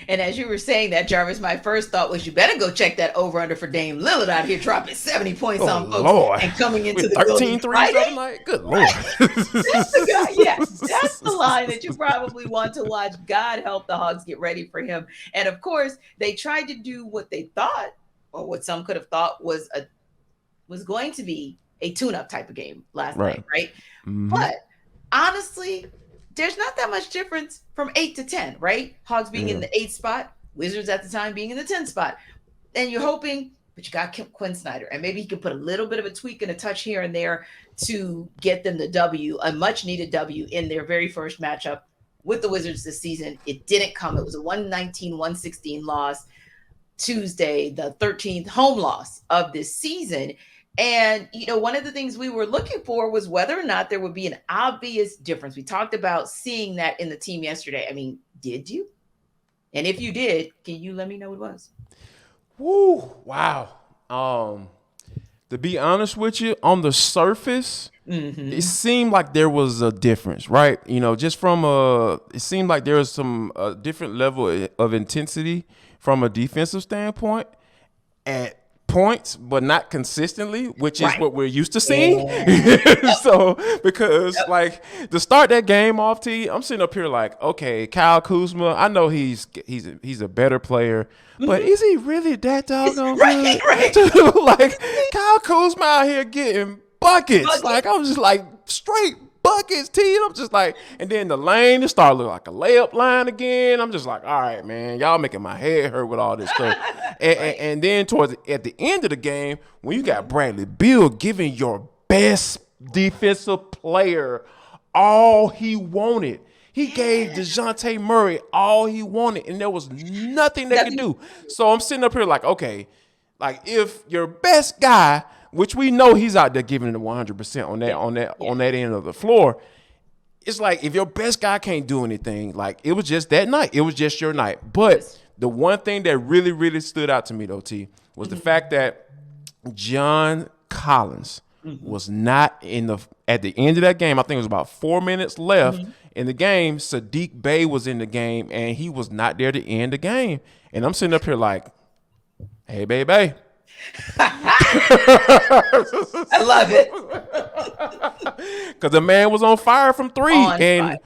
And as you were saying that, Jarvis, my first thought was you better go check that over-under for Dame Lillard out here dropping 70 points Oh on folks Lord. and coming into With the building 13 threes the other fighting. night? Good Lord. Right. That's the guy. Yeah, that's the line that you probably want to watch. God help the Hogs get ready for him. And of course, they tried to do what they thought, or what some could have thought was going to be a tune-up type of game last Right. night, right? Mm-hmm. But honestly, there's not that much difference from 8 to 10, right? Hogs being in Yeah. the 8 spot, Wizards at the time being in the 10 spot. And you're hoping, but you got Quin Snyder, and maybe he can put a little bit of a tweak and a touch here and there to get them the W, a much needed W in their very first matchup with the Wizards this season. It didn't come. It was a 119-116 loss Tuesday, the 13th home loss of this season. And, one of the things we were looking for was whether or not there would be an obvious difference. We talked about seeing that in the team yesterday. I mean, did you? And if you did, can you let me know what it was? Woo! Wow. To be honest with you, on the surface, it seemed like there was a difference, right? Just it seemed like there was some different level of intensity from a defensive standpoint at points, but not consistently, which is what we're used to seeing. Yeah. So because like to start that game off, I'm sitting up here like, okay, Kyle Kuzma, I know he's a better player, but is he really that doggone good? Right. Like Kyle Kuzma out here getting buckets. Like I'm just like straight buckets, T. And I'm just like, and then the lane just started looking like a layup line again. I'm just like, all right, man, y'all making my head hurt with all this stuff. And then at the end of the game, when you got Bradley Beal giving your best defensive player all he wanted. He gave DeJounte Murray all he wanted, and there was nothing they could do. So I'm sitting up here like, okay, like if your best guy, which we know he's out there giving it 100% on that end of the floor, it's like if your best guy can't do anything, like it was just that night. It was just your night. But the one thing that really, really stood out to me, though, T, was the fact that John Collins was not at the end of that game. I think it was about 4 minutes left in the game. Saddiq Bey was in the game, and he was not there to end the game. And I'm sitting up here like, hey, baby. I love it. Because the man was on fire from three.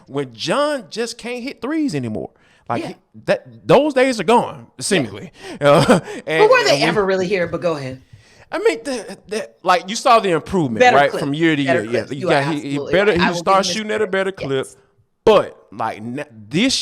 When John just can't hit threes anymore. Like those days are gone, seemingly. But were they ever really here? But go ahead. I mean, like you saw the improvement, right, from year to year. Yeah, he starts shooting at a better clip. But like this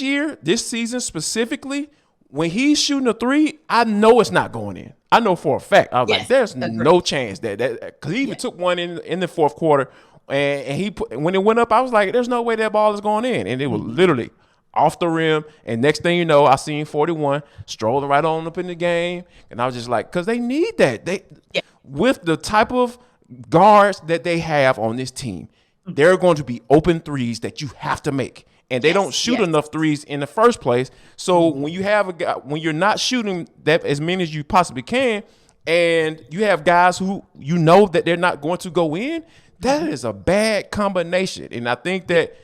season specifically, when he's shooting a three, I know it's not going in. I know for a fact. I was like, there's no chance that because he even took one in the fourth quarter, and when it went up, I was like, there's no way that ball is going in, and it was literally off the rim. And next thing you know, I seen 41 strolling right on up in the game, and I was just like, because they need that. With the type of guards that they have on this team, there are going to be open threes that you have to make. And they don't shoot enough threes in the first place. So when you have a guy, when you're not shooting that as many as you possibly can, and you have guys who you know that they're not going to go in, that is a bad combination. And I think that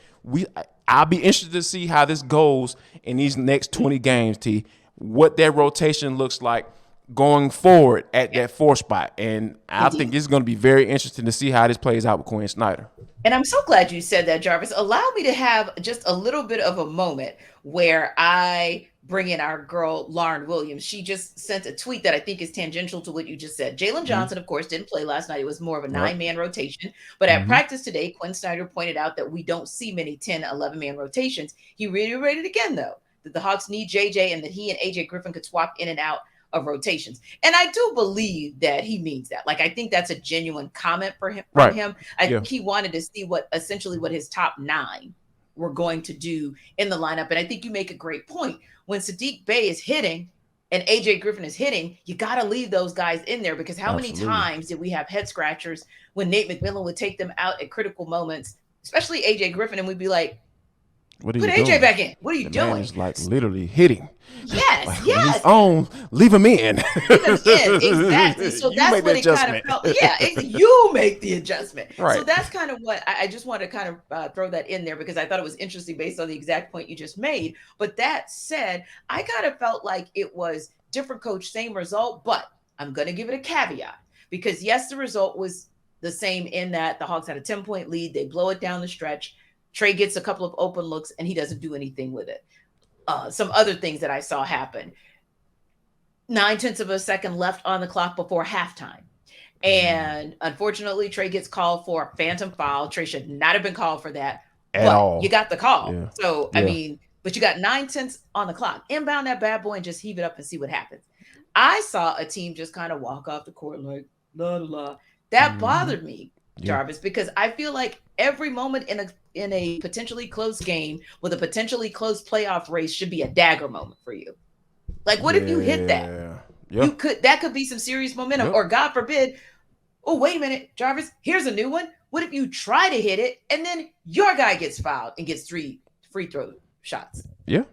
I'll be interested to see how this goes in these next 20 games, T. What that rotation looks like going forward at that 4 spot. And I think it's going to be very interesting to see how this plays out with Quin Snyder. And I'm so glad you said that, Jarvis. Allow me to have just a little bit of a moment where I bring in our girl, Lauren Williams. She just sent a tweet that I think is tangential to what you just said. Jalen Johnson, of course, didn't play last night. It was more of a 9-man rotation. But at practice today, Quin Snyder pointed out that we don't see many 10, 11-man rotations. He reiterated again, though, that the Hawks need JJ and that he and AJ Griffin could swap in and out of rotations. And I do believe that he means that. Like, I think that's a genuine comment for him. From him. I think he wanted to see what his top 9 were going to do in the lineup. And I think you make a great point. When Saddiq Bey is hitting and AJ Griffin is hitting, you got to leave those guys in there, because how many times did we have head scratchers when Nate McMillan would take them out at critical moments, especially AJ Griffin, and we'd be like, put AJ back in. What are you doing? Man is like literally hitting. Yeah. Yes, Like when he's yes. on, leave him in. Leave him in. Exactly. So You that's make the what it kind of adjustment. felt. Yeah, you make the adjustment. So Right. that's kind of what I just want to kind of throw that in there because I thought it was interesting based on the exact point you just made. But that said, I kind of felt like it was different coach, same result, but I'm going to give it a caveat because yes, the result was the same in that the Hawks had a 10-point lead. They blow it down the stretch. Trey gets a couple of open looks and he doesn't do anything with it. Some other things that I saw happen. 9/10 of a second left on the clock before halftime. And unfortunately, Trey gets called for a phantom foul. Trey should not have been called for that, At but you all. got the call. Yeah. So, I Yeah. mean, but you got 9/10 on the clock. Inbound that bad boy and just heave it up and see what happens. I saw a team just kind of walk off the court like, la, la, la. That bothered me, Yeah. Jarvis, because I feel like every moment in a potentially close game with a potentially close playoff race should be a dagger moment for you. Like, what if you hit that? Yeah. That could be some serious momentum, Yep. or God forbid, oh, wait a minute, Jarvis, here's a new one. What if you try to hit it and then your guy gets fouled and gets 3 free throw shots? Yeah.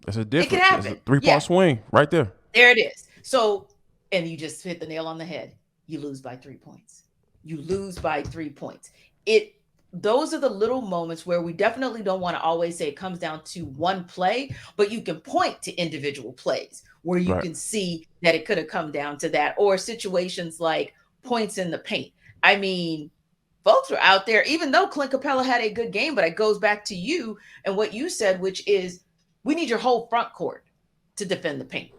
That's a difference. It can happen. That's a 3-point swing right there. There it is. So, and you just hit the nail on the head. You lose by 3 points. You lose by 3 points. Those are the little moments where we definitely don't want to always say it comes down to one play, but you can point to individual plays where you can see that it could have come down to that, or situations like points in the paint. I mean, folks were out there, even though Clint Capella had a good game, but it goes back to you and what you said, which is we need your whole front court to defend the paint,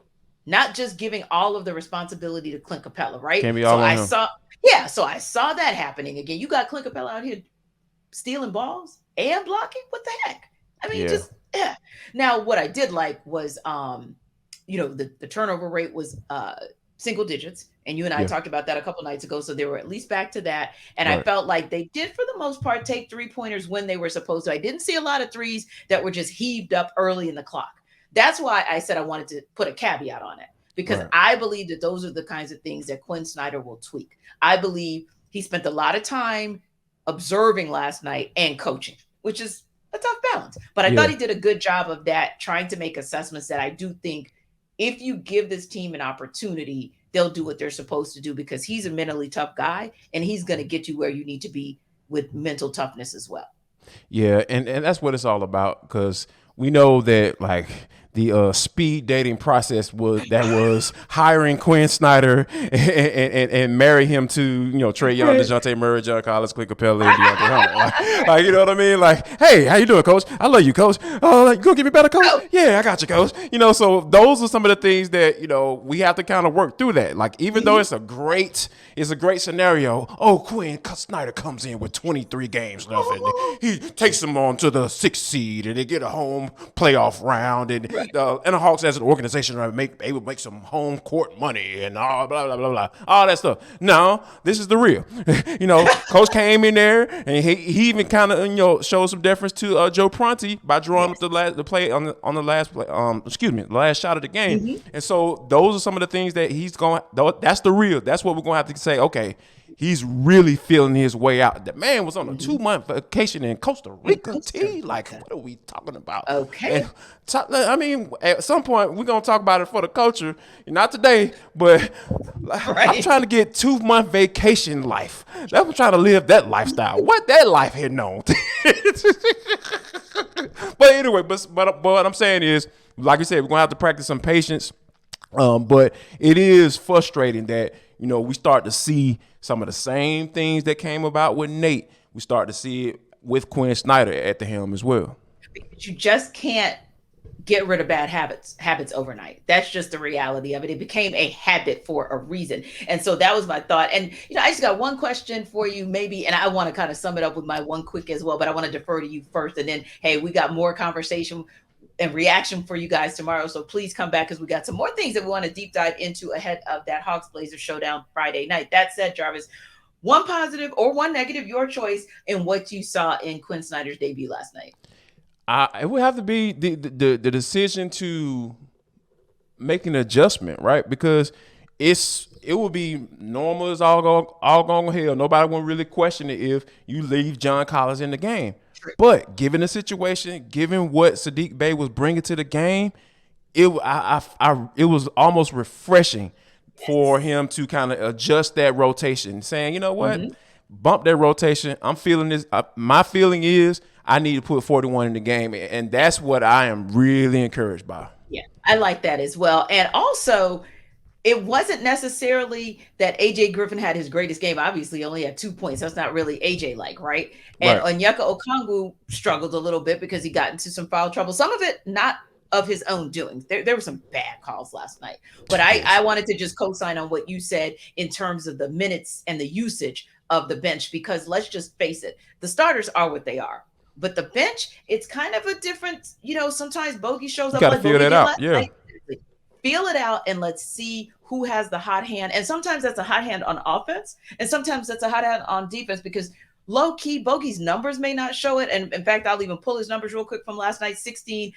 not just giving all of the responsibility to Clint Capella, right? Can't be all on him. So I saw that happening again. You got Clint Capella out here stealing balls and blocking. What the heck? I mean, yeah. Now, what I did like was, the turnover rate was single digits, and you and I talked about that a couple nights ago. So they were at least back to that, and I felt like they did, for the most part, take 3-pointers when they were supposed to. I didn't see a lot of threes that were just heaved up early in the clock. That's why I said I wanted to put a caveat on it, because I believe that those are the kinds of things that Quin Snyder will tweak. I believe he spent a lot of time observing last night and coaching, which is a tough balance. But I thought he did a good job of that, trying to make assessments that I do think if you give this team an opportunity, they'll do what they're supposed to do, because he's a mentally tough guy and he's going to get you where you need to be with mental toughness as well. Yeah, and that's what it's all about, because we know that, like, the speed dating process was hiring Quin Snyder and marry him to Trae Young, DeJounte Murray, John Collins, Clint Capella, and DeAndre Hunter. Like, you know what I mean? Like, hey, how you doing, Coach? I love you, Coach. Oh, you gonna get me better, Coach? Yeah, I got you, Coach. So those are some of the things that we have to kind of work through that. Like, even though it's a great scenario. Oh, Quin Snyder comes in with 23 games left, and he takes them on to the 6th seed, and they get a home playoff round, and the Hawks as an organization they would make some home court money and all blah blah blah blah, all that stuff. No, this is the real. Coach came in there and he even kind of showed some deference to Joe Prunty by drawing up the play on the last play. The last shot of the game. And so those are some of the things that he's going. That's the real. That's what we're going to have to say. Okay. He's really feeling his way out. The man was on a 2-month vacation in Costa Rica. Like, what are we talking about? Okay. I mean, at some point, we're going to talk about it for the culture. Not today, but I'm trying to get 2-month vacation life. I'm trying to live that lifestyle. What that life had known. But anyway, but what I'm saying is, like you said, we're going to have to practice some patience. But it is frustrating that, we start to see some of the same things that came about with Nate. We start to see it with Quin Snyder at the helm as well. You just can't get rid of bad habits overnight. That's just the reality of it. It became a habit for a reason. And so that was my thought. And, I just got one question for you, maybe, and I want to kind of sum it up with my one quick as well, but I want to defer to you first. And then, hey, we got more conversation and reaction for you guys tomorrow. So please come back, because we got some more things that we want to deep dive into ahead of that Hawks Blazers showdown Friday night. That said, Jarvis, one positive or one negative, your choice, in what you saw in Quin Snyder's debut last night. It would have to be the decision to make an adjustment, right? Because it would be normal as all going to hell. Nobody will really question it if you leave John Collins in the game. But given the situation, given what Saddiq Bey was bringing to the game, it was almost refreshing for Yes. him to kind of adjust that rotation, saying, you know what, Mhm. bump that rotation. I'm feeling this. My feeling is I need to put 41 in the game, and that's what I am really encouraged by. Yeah, I like that as well. And also, it wasn't necessarily that AJ Griffin had his greatest game. Obviously, he only had 2 points. That's not really AJ like, right? And Right. Onyeka Okongwu struggled a little bit because he got into some foul trouble. Some of it not of his own doing. There were some bad calls last night. But I Yes. wanted to just co-sign on what you said in terms of the minutes and the usage of the bench, because let's just face it, the starters are what they are. But the bench, it's kind of a different, sometimes Bogey shows You up got to like figure Bogey that did out. last Yeah. night. Feel it out and let's see who has the hot hand. And sometimes that's a hot hand on offense, and sometimes that's a hot hand on defense, because low key Bogey's numbers may not show it. And in fact, I'll even pull his numbers real quick from last night: 16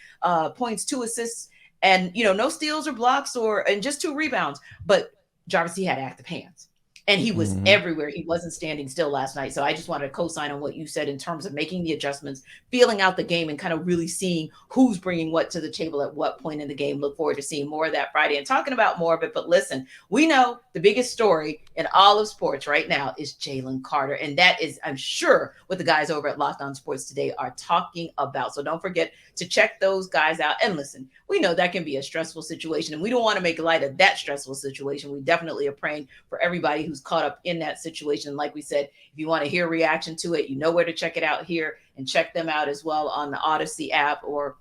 points, 2 assists, and no steals or blocks and just 2 rebounds. But Jarvis, he had active hands. And he was Hmm. everywhere. He wasn't standing still last night. So I just wanted to co-sign on what you said in terms of making the adjustments, feeling out the game, and kind of really seeing who's bringing what to the table at what point in the game. Look forward to seeing more of that Friday and talking about more of it. But listen, we know the biggest story in all of sports right now is Jalen Carter. And that is, I'm sure, what the guys over at Locked On Sports Today are talking about. So don't forget to check those guys out. And listen, we know that can be a stressful situation, and we don't want to make light of that stressful situation. We definitely are praying for everybody who's caught up in that situation. Like we said, if you want to hear reaction to it, you know where to check it out here, and check them out as well on the Odyssey app, or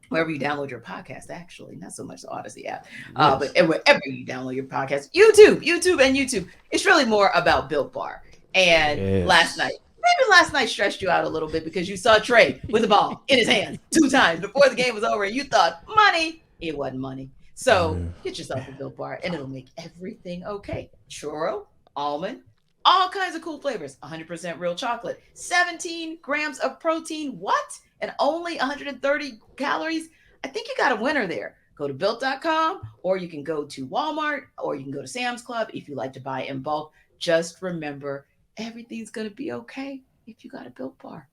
wherever you download your podcast. Actually, not so much the Odyssey app, but Yes. wherever you download your podcast, YouTube. It's really more about Built Bar. And Yes. maybe last night stressed you out a little bit because you saw Trey with the ball in his hands 2 times before the game was over, and you thought money. It wasn't money. So get yourself a Built Bar, and it'll make everything okay. Churro, almond, all kinds of cool flavors. 100% real chocolate, 17 grams of protein. What? And only 130 calories. I think you got a winner there. Go to built.com, or you can go to Walmart, or you can go to Sam's Club if you like to buy in bulk. Just remember, everything's going to be okay if you got a Built Bar.